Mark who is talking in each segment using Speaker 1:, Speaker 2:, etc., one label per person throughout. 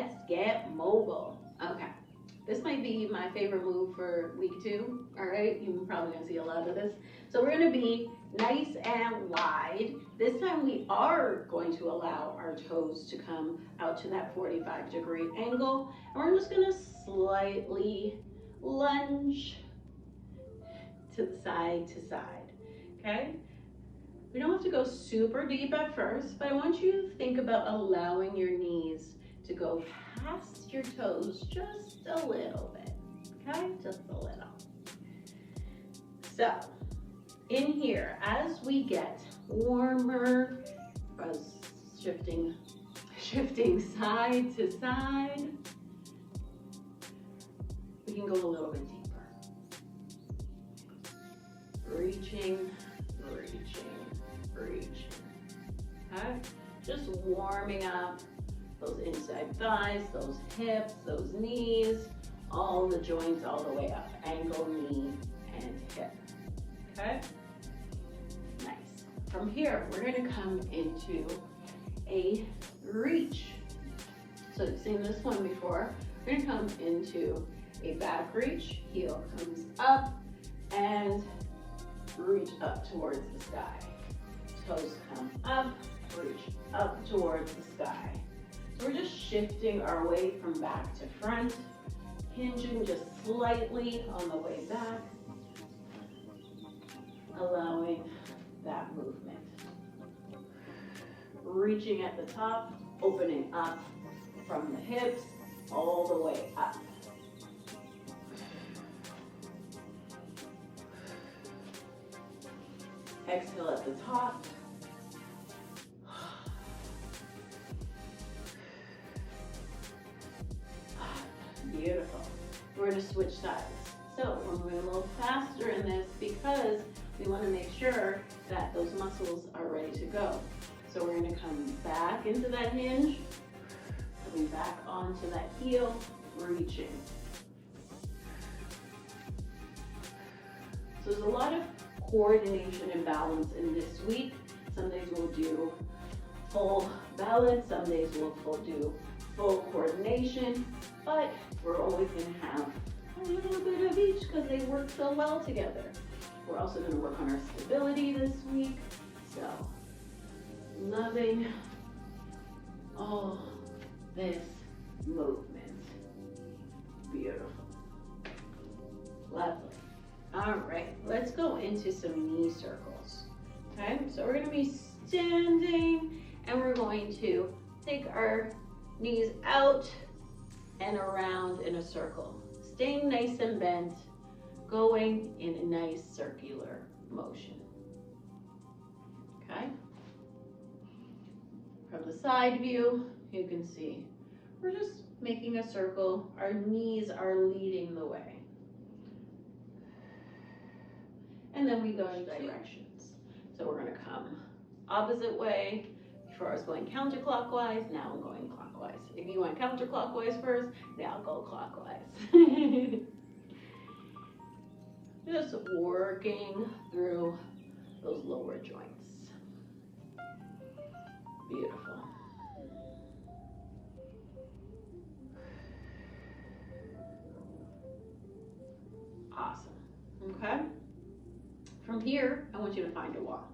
Speaker 1: let's get mobile. Okay, this might be my favorite move for week 2. All right, you're probably gonna see a lot of this. So we're gonna be nice and wide. This time we are going to allow our toes to come out to that 45-degree angle. And we're just gonna slightly lunge to side, okay? We don't have to go super deep at first, but I want you to think about allowing your knees to go past your toes just a little bit, okay? Just a little. So, in here, as we get warmer, as shifting side to side, we can go a little bit deeper. Reaching, okay? Just warming up those inside thighs, those hips, those knees, all the joints all the way up, ankle, knee, and hip, okay? Nice. From here, we're gonna come into a reach. So you've seen this one before. We're gonna come into a back reach, heel comes up, and reach up towards the sky. Toes come up, reach up towards the sky. So we're just shifting our weight from back to front, hinging just slightly on the way back, allowing that movement. Reaching at the top, opening up from the hips all the way up. Exhale at the top. Beautiful. We're going to switch sides. So we're moving a little faster in this because we want to make sure that those muscles are ready to go. So we're going to come back into that hinge, coming back onto that heel, reaching. So there's a lot of coordination and balance in this week. Some days we'll do full balance, some days we'll do full coordination, but we're always going to have a little bit of each because they work so well together. We're also going to work on our stability this week. So, loving all this movement. Beautiful. Lovely. All right, let's go into some knee circles. Okay, so we're going to be standing and we're going to take our knees out and around in a circle, staying nice and bent, going in a nice circular motion. Okay? From the side view, you can see we're just making a circle. Our knees are leading the way. And then we go in directions. So we're going to come opposite way. Before I was going counterclockwise, now I'm going clockwise. If you went counterclockwise first, now I'll go clockwise. Just working through those lower joints. Beautiful. Awesome. Okay. From here, I want you to find a wall.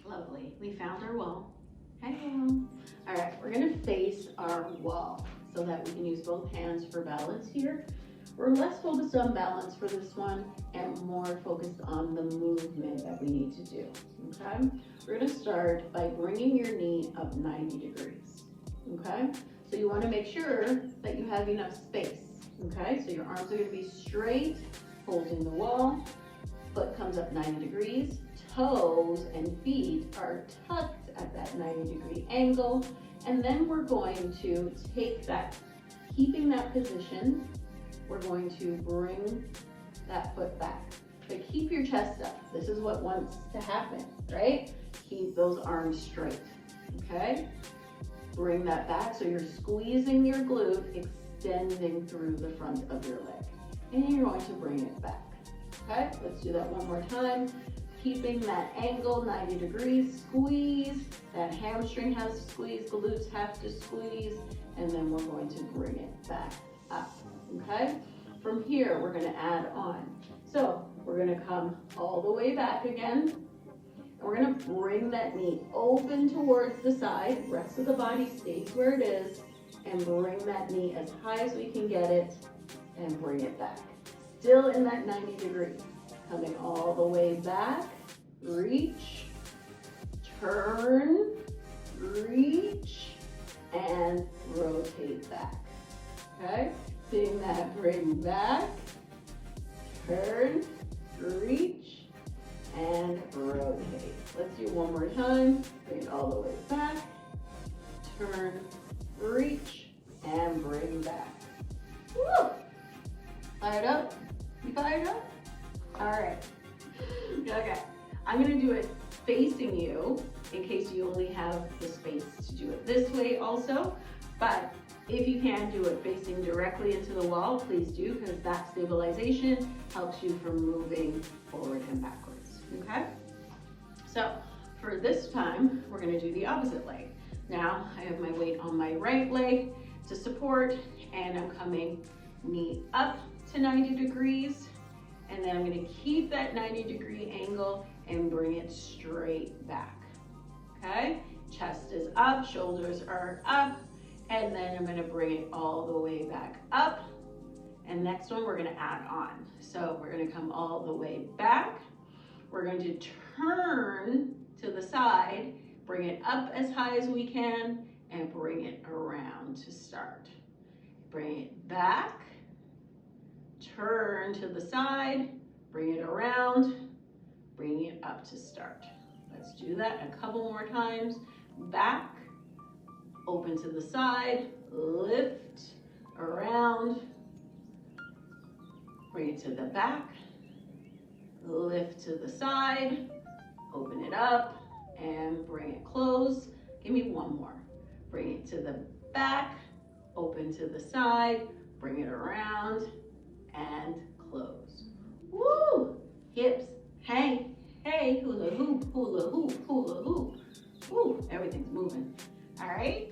Speaker 1: Lovely. We found our wall. Hello. All right, we're going to face our wall so that we can use both hands for balance here. We're less focused on balance for this one and more focused on the movement that we need to do, okay? We're going to start by bringing your knee up 90 degrees, okay? So you want to make sure that you have enough space, okay? So your arms are going to be straight, holding the wall. Foot comes up 90 degrees. Toes and feet are tucked at that 90-degree angle. And then we're going to take that, keeping that position, we're going to bring that foot back. But keep your chest up. This is what wants to happen, right? Keep those arms straight, okay? Bring that back so you're squeezing your glute, extending through the front of your leg. And you're going to bring it back, okay? Let's do that one more time. keeping that angle 90 degrees, squeeze. That hamstring has to squeeze, glutes have to squeeze, and then we're going to bring it back up, okay? From here, we're gonna add on. So we're gonna come all the way back again. And we're gonna bring that knee open towards the side, rest of the body stays where it is, and bring that knee as high as we can get it, and bring it back. Still in that 90 degrees. Coming all the way back, reach, turn, reach, and rotate back, okay? Seeing that, bring back, turn, reach, and rotate. Let's do one more time. Bring it all the way back, turn, reach, and bring back. Woo! Fired up? You fired up? All right. Okay. I'm gonna do it facing you in case you only have the space to do it this way also. But if you can do it facing directly into the wall, please do, because that stabilization helps you from moving forward and backwards, okay? So for this time, we're gonna do the opposite leg. Now I have my weight on my right leg to support, and I'm coming knee up to 90 degrees. And then I'm gonna keep that 90-degree angle and bring it straight back, okay? Chest is up, shoulders are up, and then I'm gonna bring it all the way back up. And next one, we're gonna add on. So we're gonna come all the way back. We're going to turn to the side, bring it up as high as we can, and bring it around to start. Bring it back. Turn to the side, bring it around, bring it up to start. Let's do that a couple more times. Back, open to the side, lift, around, bring it to the back, lift to the side, open it up, and bring it close. Give me one more. Bring it to the back, open to the side, bring it around, and close. Woo! Hips, hey, hey, hula hoop, hula hoop, hula hoop. Woo, everything's moving. All right,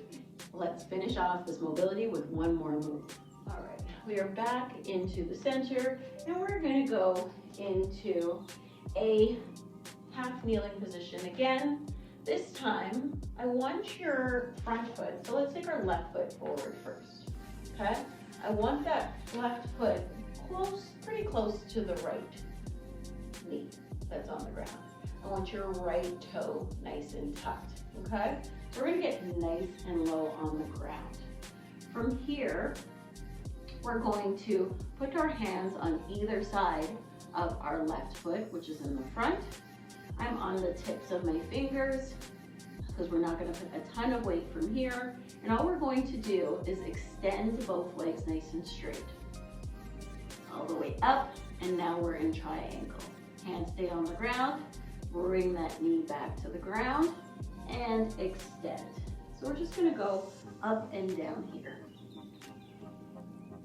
Speaker 1: let's finish off this mobility with one more move. All right, we are back into the center, and we're gonna go into a half kneeling position again. This time, I want your front foot, so let's take our left foot forward first, okay? I want that left foot pretty close to the right knee that's on the ground. I want your right toe nice and tucked, okay? So we're gonna get nice and low on the ground. From here, we're going to put our hands on either side of our left foot, which is in the front. I'm on the tips of my fingers because we're not gonna put a ton of weight from here. And all we're going to do is extend both legs nice and straight. All the way up, and now we're in triangle. Hands stay on the ground, bring that knee back to the ground, and extend. So we're just gonna go up and down here.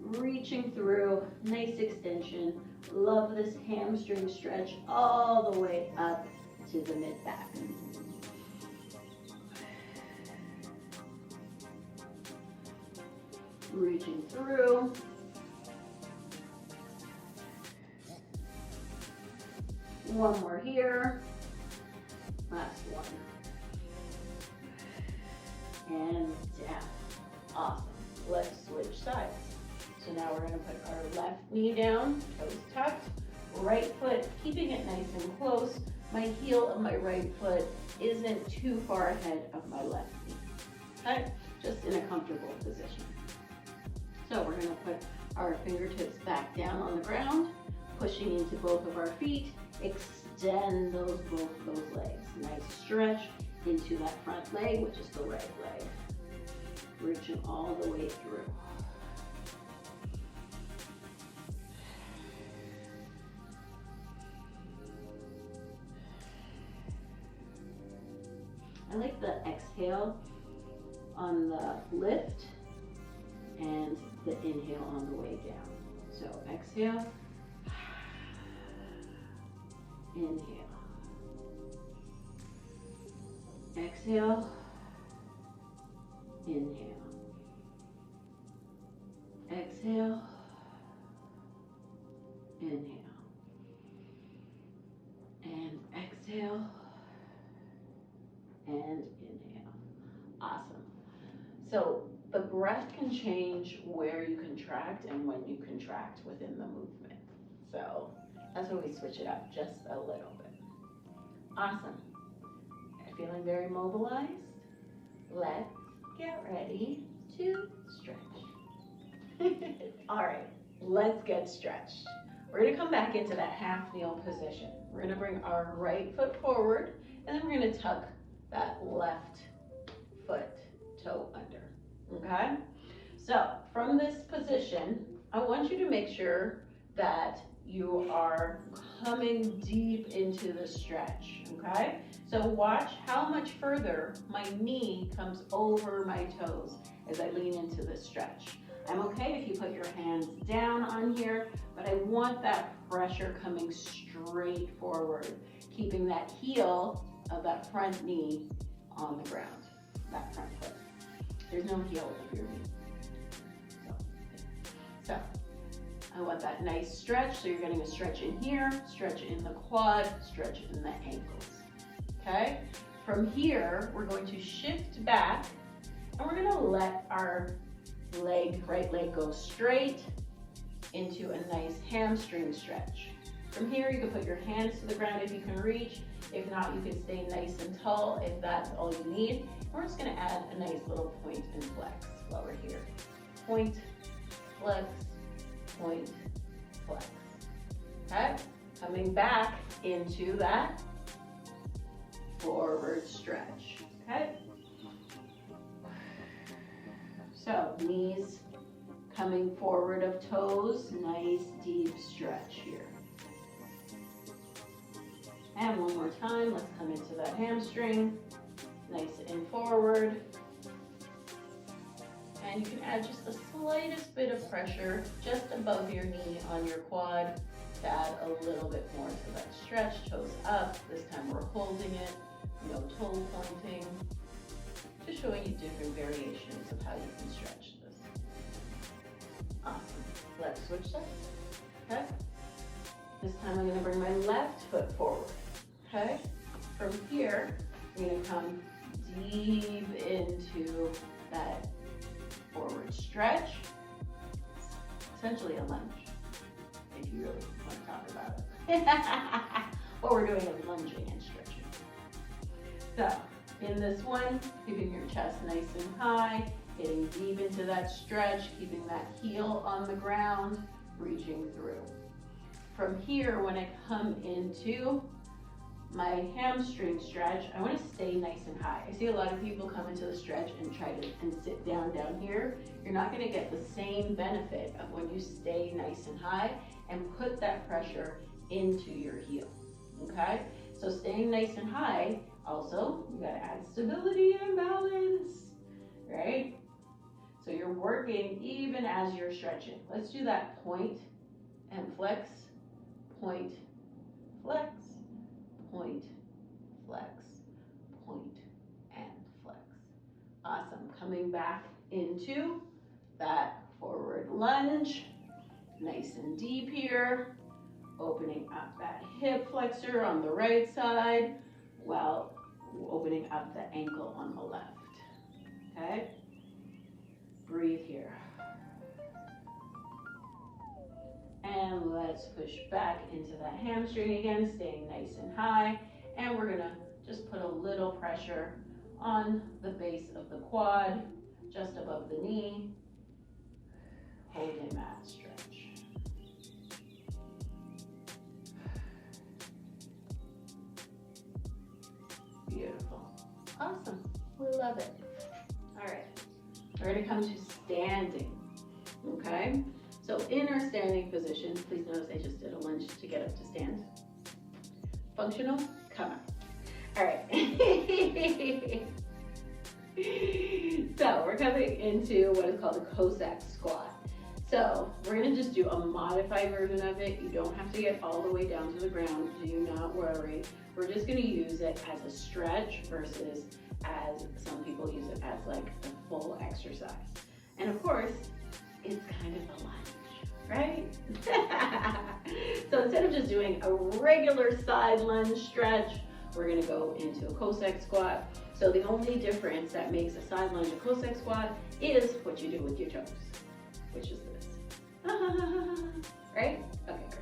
Speaker 1: Reaching through, nice extension. Love this hamstring stretch all the way up to the mid-back. Reaching through. One more here. Last one. And down. Awesome. Let's switch sides. So now we're going to put our left knee down, toes tucked, right foot, keeping it nice and close. My heel of my right foot isn't too far ahead of my left knee. Okay? Just in a comfortable position. So we're going to put our fingertips back down on the ground, pushing into both of our feet. Extend both of those legs. Nice stretch into that front leg, which is the right leg. Reaching all the way through. I like the exhale on the lift and the inhale on the way down. So exhale, inhale. exhale, inhale, exhale, inhale, and exhale, and inhale. Awesome. So the breath can change where you contract and when you contract within the movement. So that's when we switch it up just a little bit. Awesome. Feeling very mobilized? Let's get ready to stretch. All right, let's get stretched. We're gonna come back into that half kneel position. We're gonna bring our right foot forward, and then we're gonna tuck that left foot toe under, okay? So from this position, I want you to make sure that you are coming deep into the stretch, okay? So watch how much further my knee comes over my toes as I lean into the stretch. I'm okay if you put your hands down on here, but I want that pressure coming straight forward, keeping that heel of that front knee on the ground, that front foot. There's no heel of your knee. So I want that nice stretch. So you're getting a stretch in here, stretch in the quad, stretch in the ankles. Okay? From here, we're going to shift back and we're gonna let our right leg go straight into a nice hamstring stretch. From here, you can put your hands to the ground if you can reach. If not, you can stay nice and tall if that's all you need. And we're just gonna add a nice little point and flex while we're here. Point, flex, point, flex. Okay? Coming back into that forward stretch. Okay? So knees coming forward of toes, nice deep stretch here. And one more time, let's come into that hamstring, nice and forward. And you can add just the slightest bit of pressure just above your knee on your quad to add a little bit more to that stretch. Toes up, this time we're holding it, no toe pointing. Just showing you different variations of how you can stretch this. Awesome. Let's switch sides. Okay? This time I'm going to bring my left foot forward. Okay? From here, I'm going to come deep into that forward stretch. Essentially a lunge, if you really want to talk about it. What we're doing is lunging and stretching. So, in this one, keeping your chest nice and high, getting deep into that stretch, keeping that heel on the ground, reaching through. From here, when I come into my hamstring stretch, I want to stay nice and high. I see a lot of people come into the stretch and try to sit down here. You're not going to get the same benefit of when you stay nice and high and put that pressure into your heel, okay? So staying nice and high, also, you gotta add stability and balance, right? So you're working even as you're stretching. Let's do that point and flex, point, flex, point, flex, point, and flex. Awesome. Coming back into that forward lunge, nice and deep here, opening up that hip flexor on the right side, while opening up the ankle on the left, okay? Breathe here. And let's push back into that hamstring again, staying nice and high. And we're gonna just put a little pressure on the base of the quad, just above the knee, holding that stretch. Beautiful. Awesome. We love it. All right. We're going to come to standing. Okay? So in our standing position, please notice I just did a lunge to get up to stand. Functional? Come on. All right. So we're coming into what is called a Cossack squat. So we're going to just do a modified version of it. You don't have to get all the way down to the ground. Do not worry. We're just going to use it as a stretch versus as some people use it as like a full exercise. And of course, it's kind of a lunge, right? So instead of just doing a regular side lunge stretch, we're gonna go into a Cossack squat. So the only difference that makes a side lunge a Cossack squat is what you do with your toes, which is this. Right? Okay, great.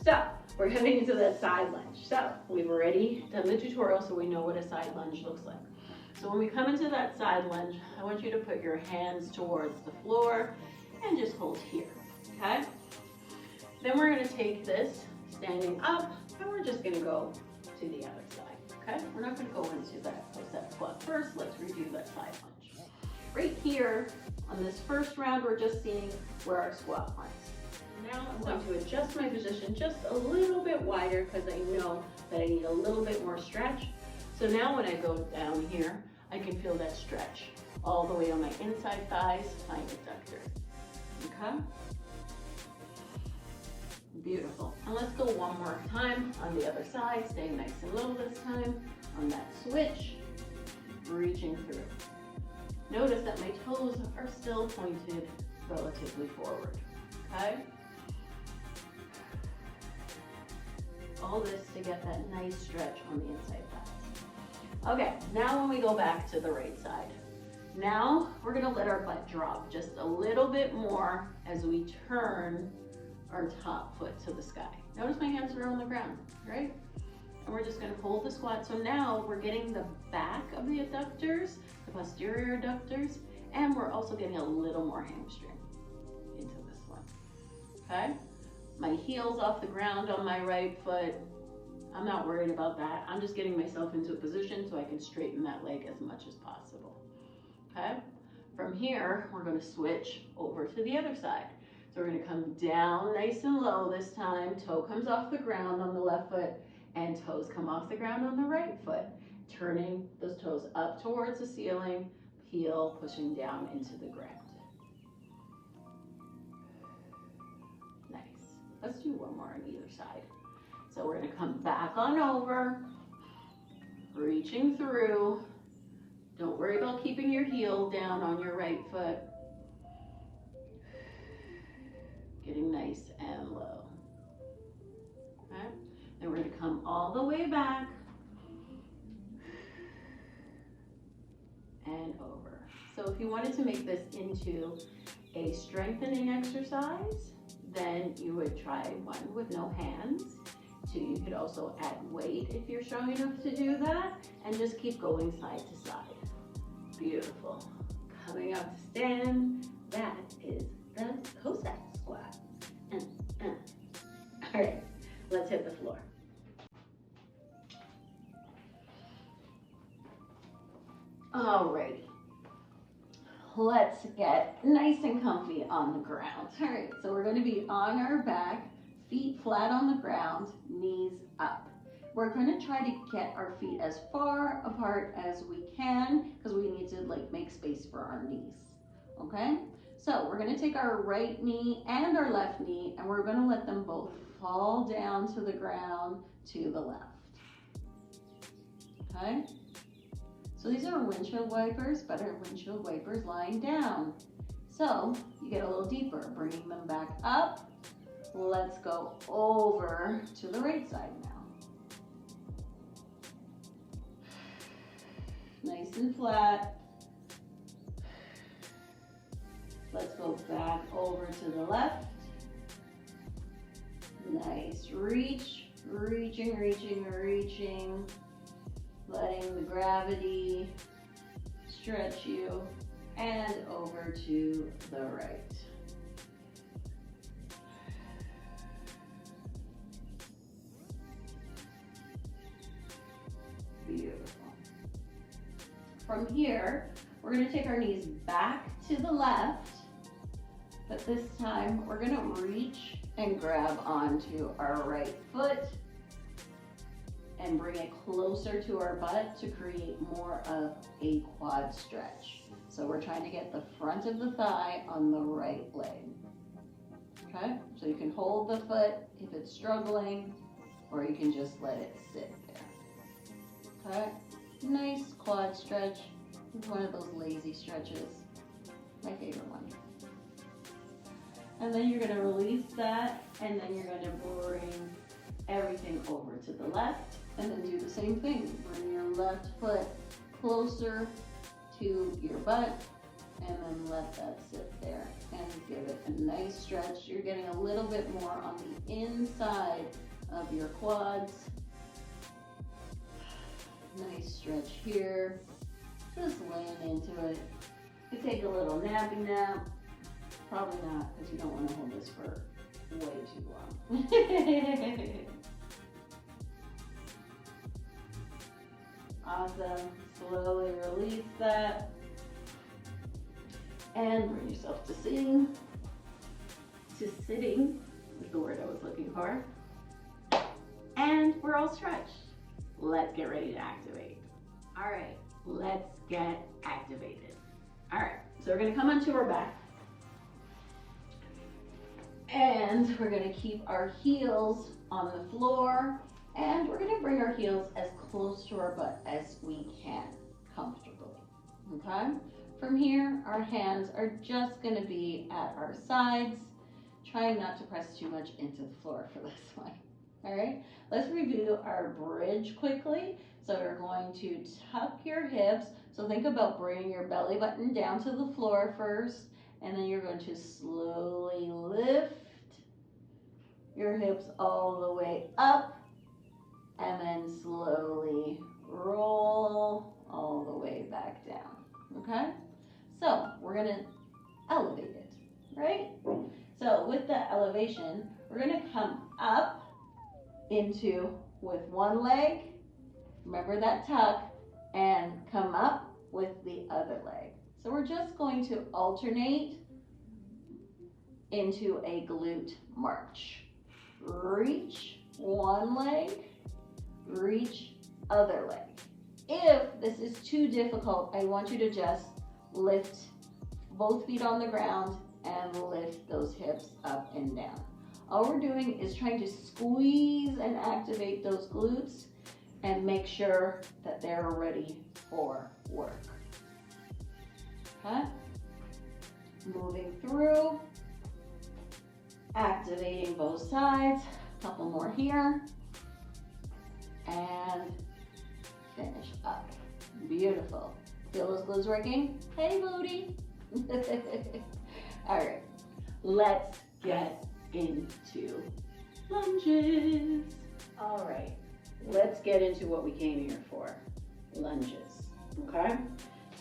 Speaker 1: So we're heading into that side lunge. So we've already done the tutorial, so we know what a side lunge looks like. So when we come into that side lunge, I want you to put your hands towards the floor and just hold here, okay? Then we're gonna take this standing up and we're just gonna go to the other side, okay? We're not gonna go into that Cossack squat first. Let's redo that side lunge. Right here on this first round, we're just seeing where our squat was. Now I'm going to adjust my position just a little bit wider because I know that I need a little bit more stretch. So now when I go down here, I can feel that stretch all the way on my inside thighs, my adductors. Okay? Beautiful. And let's go one more time on the other side, staying nice and low this time on that switch, reaching through. Notice that my toes are still pointed relatively forward. Okay? All this to get that nice stretch on the inside thighs. Okay, now when we go back to the right side, now we're gonna let our butt drop just a little bit more as we turn our top foot to the sky. Notice my hands are on the ground, right? And we're just gonna hold the squat. So now we're getting the back of the adductors, the posterior adductors, and we're also getting a little more hamstring into this one, okay? My heel's off the ground on my right foot. I'm not worried about that. I'm just getting myself into a position so I can straighten that leg as much as possible, okay? From here, we're gonna switch over to the other side. So we're gonna come down nice and low this time. Toe comes off the ground on the left foot and toes come off the ground on the right foot. Turning those toes up towards the ceiling, heel pushing down into the ground. Nice. Let's do one more on either side. So we're gonna come back on over, reaching through. Don't worry about keeping your heel down on your right foot. Getting nice and low. Okay? Then we're gonna come all the way back and over. So if you wanted to make this into a strengthening exercise, then you would try one with no hands. Two, you could also add weight if you're strong enough to do that, and just keep going side to side. Beautiful. Coming up to stand, that is the Cossack squat. All right, let's hit the floor. Alrighty, let's get nice and comfy on the ground. All right, so we're going to be on our back, feet flat on the ground, knees up. We're going to try to get our feet as far apart as we can because we need to like make space for our knees. Okay, so we're going to take our right knee and our left knee and we're going to let them both fall down to the ground to the left. Okay. So these are windshield wipers, but our windshield wipers lying down. So you get a little deeper, bringing them back up. Let's go over to the right side now. Nice and flat. Let's go back over to the left. Nice, reach, reaching, reaching, reaching. Letting the gravity stretch you and over to the right. Beautiful. From here, we're going to take our knees back to the left, but this time we're going to reach and grab onto our right foot and bring it closer to our butt to create more of a quad stretch. So we're trying to get the front of the thigh on the right leg. Okay, so you can hold the foot if it's struggling, or you can just let it sit there. Okay, Nice quad stretch. It's one of those lazy stretches. My favorite one. And then you're gonna release that, and then you're gonna bring everything over to the left, and then do the same thing. Bring your left foot closer to your butt, and then let that sit there and give it a nice stretch. You're getting a little bit more on the inside of your quads. Nice stretch here. Just laying into it. You take a little nappy nap. Probably not, because you don't want to hold this for way too long. Awesome. Slowly release that. And bring yourself to sitting. Sitting is the word I was looking for. And we're all stretched. Let's get ready to activate. All right, let's get activated. All right, so we're gonna come onto our back. And we're gonna keep our heels on the floor, and we're gonna bring our heels as close to our butt as we can, comfortably, okay? From here, our hands are just gonna be at our sides, trying not to press too much into the floor for this one, all right? Let's review our bridge quickly. So you're going to tuck your hips. So think about bringing your belly button down to the floor first, and then you're going to slowly lift your hips all the way up, and then slowly roll all the way back down, okay? So we're gonna elevate it, right? So with the elevation, we're gonna come up into with one leg, remember that tuck, and come up with the other leg. So we're just going to alternate into a glute march. Reach one leg, reach other leg. If this is too difficult, I want you to just lift both feet on the ground and lift those hips up and down. All we're doing is trying to squeeze and activate those glutes and make sure that they're ready for work. Okay? Moving through, activating both sides. A couple more here. And finish up. Beautiful. Feel those glutes working? Hey, booty. All right, let's get into lunges. All right, let's get into what we came here for, lunges, okay?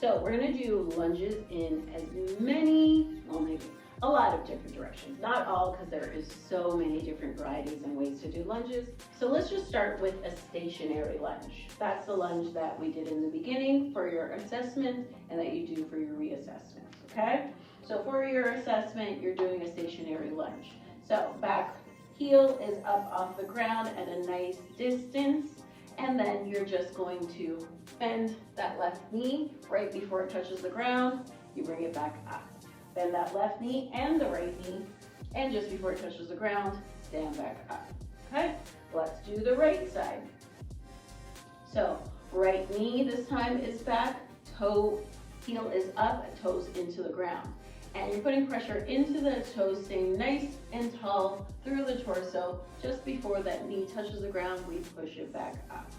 Speaker 1: So we're gonna do lunges in as many, well, maybe a lot of different directions. Not all, because there is so many different varieties and ways to do lunges. So let's just start with a stationary lunge. That's the lunge that we did in the beginning for your assessment and that you do for your reassessment, okay? So for your assessment, you're doing a stationary lunge. So back heel is up off the ground at a nice distance, and then you're just going to bend that left knee right before it touches the ground. You bring it back up. Bend that left knee and the right knee, and just before it touches the ground, stand back up. Okay, let's do the right side. So right knee this time is back, toe, heel is up, toes into the ground. And you're putting pressure into the toes, staying nice and tall through the torso. Just before that knee touches the ground, we push it back up.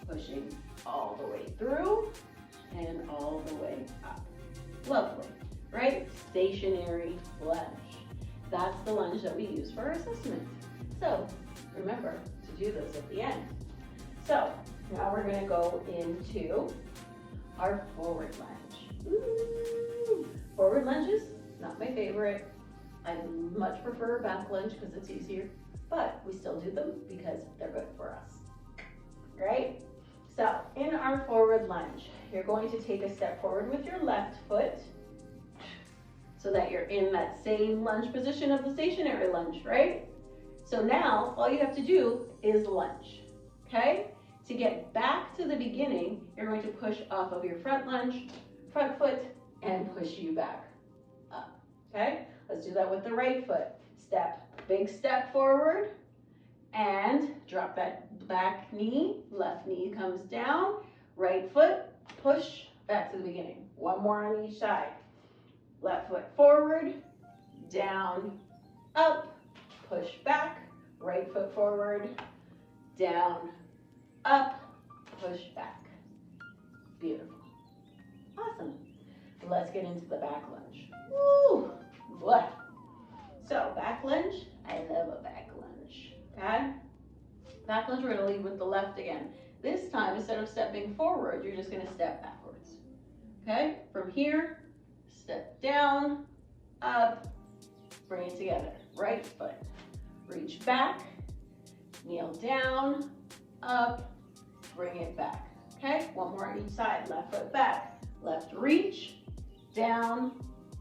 Speaker 1: Pushing all the way through and all the way up. Lovely, right? Stationary lunge. That's the lunge that we use for our assessment. So remember to do those at the end. So now we're gonna go into our forward lunge. Ooh. Forward lunges, not my favorite. I much prefer back lunge because it's easier, but we still do them because they're good for us, right? So in our forward lunge, you're going to take a step forward with your left foot so that you're in that same lunge position of the stationary lunge, right? So now all you have to do is lunge, okay? To get back to the beginning, you're going to push off of your front lunge, front foot, and push you back up, okay? Let's do that with the right foot. Step, big step forward, and drop that back knee. Left knee comes down. Right foot, push back to the beginning. One more on each side. Left foot forward, down, up, push back. Right foot forward, down, up, push back. Beautiful. Awesome. Let's get into the back lunge. Woo! Boy. So back lunge, I love a back lunge. Okay? Back lunge, we're going to lead with the left again. This time, instead of stepping forward, you're just going to step backwards. Okay? From here, step down, up, bring it together. Right foot. Reach back, kneel down, up, bring it back. Okay? One more on each side. Left foot back. Left reach, down,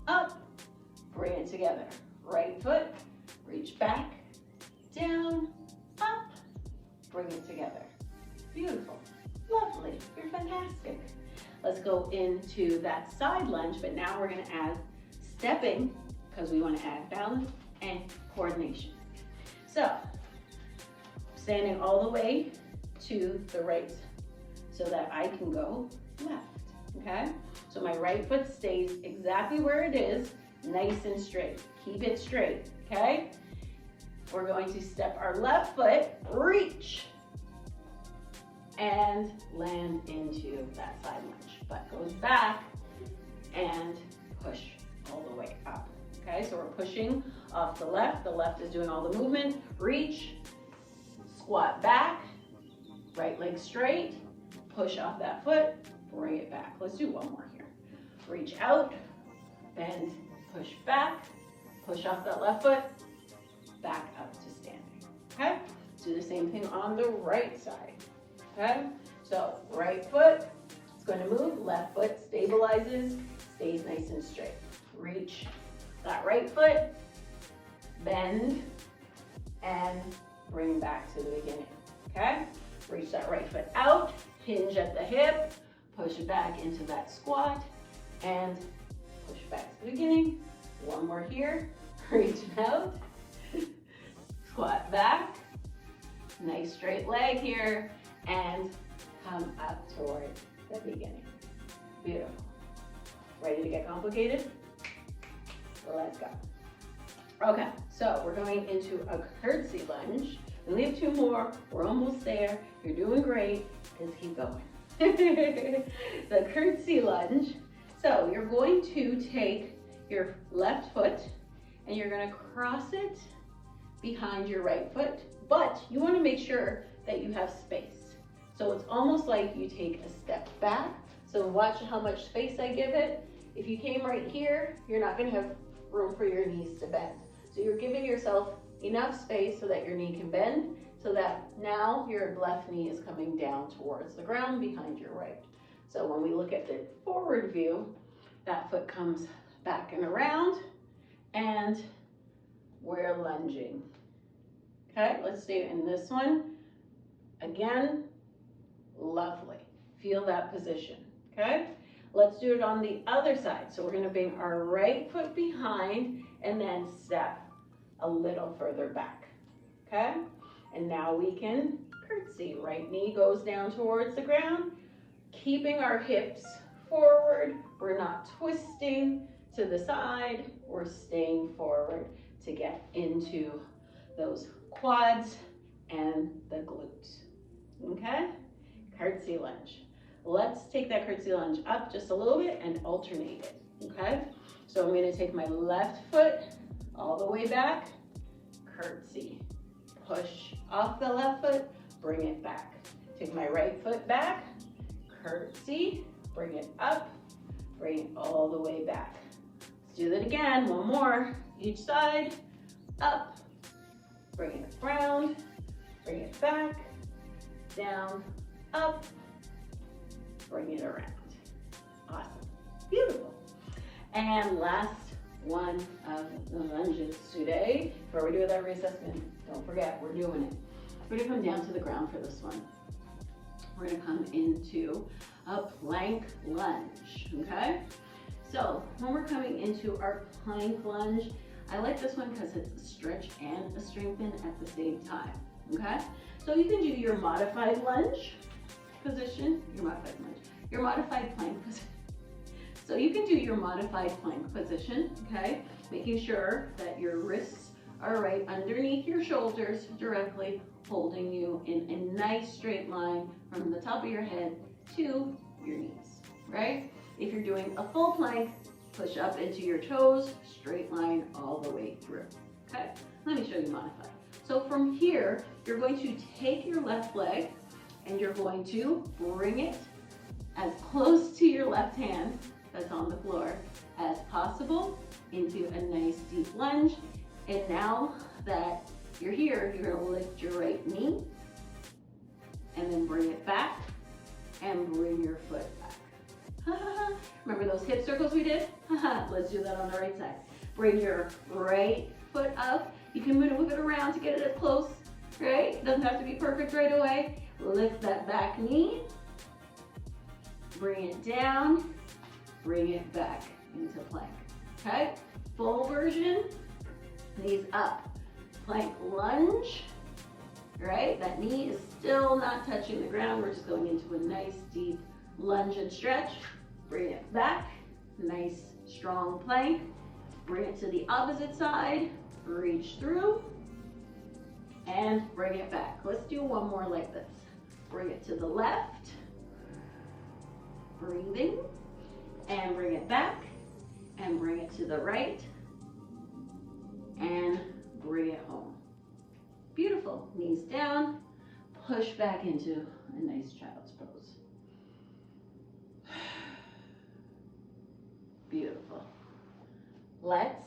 Speaker 1: up, bring it together. Right foot, reach back, down, up, bring it together. Beautiful. Lovely. You're fantastic. Let's go into that side lunge, but now we're going to add stepping because we want to add balance and coordination. So, standing all the way to the right so that I can go left. Okay? So my right foot stays exactly where it is, nice and straight. Keep it straight, okay? We're going to step our left foot, reach, and land into that side lunge. Butt goes back and push all the way up, okay? So we're pushing off the left is doing all the movement. Reach, squat back, right leg straight, push off that foot, bring it back. Let's do one more here. Reach out, bend, push back, push off that left foot, back up to standing, okay? Do the same thing on the right side, okay? So right foot is going to move, left foot stabilizes, stays nice and straight. Reach that right foot, bend, and bring back to the beginning, okay? Reach that right foot out, hinge at the hip, push it back into that squat, and push back to the beginning. One more here, reach out, squat back, nice straight leg here, and come up toward the beginning. Beautiful. Ready to get complicated? Let's go. Okay, so we're going into a curtsy lunge. We only have two more. We're almost there. You're doing great. Just keep going. The curtsy lunge. So you're going to take your left foot and you're going to cross it behind your right foot, but you want to make sure that you have space. So it's almost like you take a step back. So watch how much space I give it. If you came right here, you're not going to have room for your knees to bend. So you're giving yourself enough space so that your knee can bend, so that now your left knee is coming down towards the ground behind your right. So when we look at the forward view, that foot comes back and around, and we're lunging. Okay, let's do it in this one. Again, lovely. Feel that position, okay? Let's do it on the other side. So we're gonna bring our right foot behind and then step a little further back, okay? And now we can curtsy. Right knee goes down towards the ground, keeping our hips forward. We're not twisting to the side. We're staying forward to get into those quads and the glutes, okay? Curtsy lunge. Let's take that curtsy lunge up just a little bit and alternate it, okay? So I'm gonna take my left foot all the way back, curtsy. Push off the left foot, bring it back. Take my right foot back, curtsy, bring it up, bring it all the way back. Let's do that again, one more, each side, up, bring it around, bring it back, down, up, bring it around. Awesome, beautiful. And last one of the lunges today. Before we do that reassessment, don't forget, we're doing it. We're gonna come down to the ground for this one. We're gonna come into a plank lunge, okay? So when we're coming into our plank lunge, I like this one because it's a stretch and a strengthen at the same time, okay? So you can do your modified lunge, position, your modified plank position. So you can do your modified plank position, okay? Making sure that your wrists are right underneath your shoulders directly, holding you in a nice straight line from the top of your head to your knees, right? If you're doing a full plank, push up into your toes, straight line all the way through, okay? Let me show you modified. So from here, you're going to take your left leg and you're going to bring it as close to your left hand that's on the floor as possible into a nice deep lunge. And now that you're here, you're gonna lift your right knee and then bring it back and bring your foot back. Remember those hip circles we did? Let's do that on the right side. Bring your right foot up. You can move it around to get it as close, right? It doesn't have to be perfect right away. Lift that back knee, bring it down, bring it back into plank, okay? Full version, knees up, plank lunge, right? That knee is still not touching the ground. We're just going into a nice deep lunge and stretch. Bring it back, nice strong plank. Bring it to the opposite side, reach through, and bring it back. Let's do one more like this. Bring it to the left, breathing, and bring it back, and bring it to the right, and bring it home. Beautiful. Knees down, push back into a nice child's pose. Beautiful. Let's